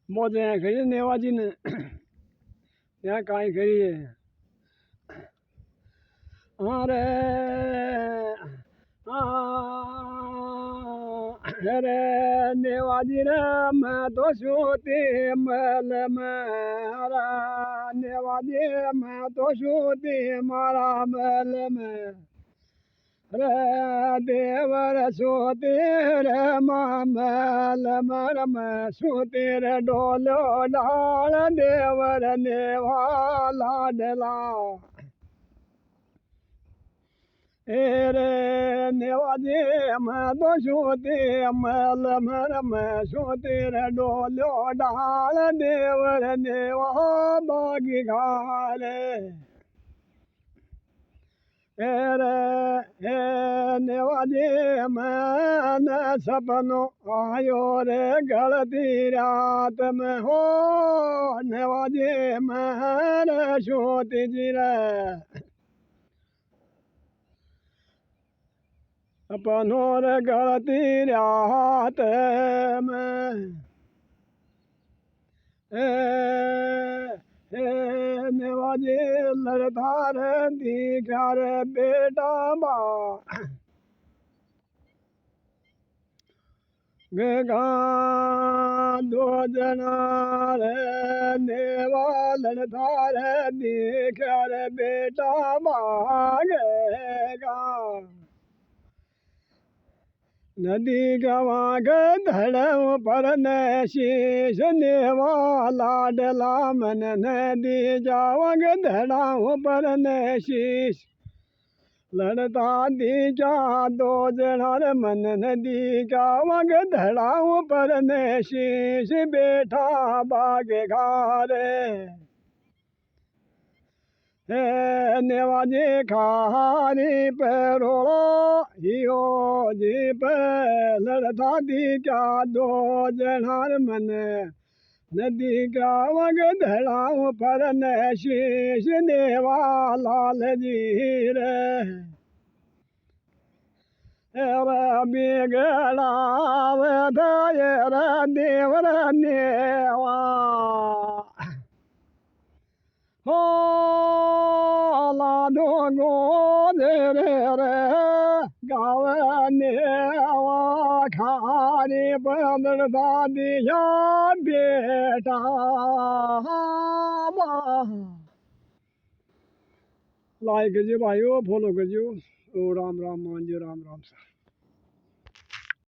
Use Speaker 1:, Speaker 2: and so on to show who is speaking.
Speaker 1: મોજે કરી નેવાજીને ત્યાં કાંઈ કરીએ અરે અરે નેવાજી રે મેં તો સુતી મલ મારા નેવાજી મેં તો સુતી મારા મલ મેં રે દેવર સુતી રે મલ મર મેં સુતી રે ડોલો ડાળ દેવર નેવા લાડલા રે નેવાજી મેં તો સુતી મલ મર મેં સુતી રે ડોલો ડાળ દેવર નેવા બાગી ઘાલે રે હે નેવાજી મેં સપનો આયો રે ગળતી રાત મેં હો નેવાજી મેં સુતી જી રે સપનો રે ગળતી રાત મેં નેવાજી લડતા રે દીકરા રે બેટા બા ગા દો જણા રે નેવા લડતા રે દીકરા રે બેટા માગે ગા નદી ગવા ધડ પર ને શીશ નેવા લાડલા મન નદી જાવા ધડા પર ને શીશ લડતા દીજા દો જણા રે મન નદી ગાવા ધડા પર ને શીશ બેઠા બાગે ઘારે હે નેવાજી ખારી પેરોળો હિયો જીપ લડતા દીજા દો જણા મને નદી ગાવા ધડા પર ને શીશ દેવા લાલજી રે બેગડા વધાય રે દેવર નેવા હો લાડો ગોદર રે ગાવે નેવા ખારી પદળતા દિયા બેટા લાઈક કરજો ભાઈઓ ફોલો કરજો રામ રામ માનજો રામ રામ સર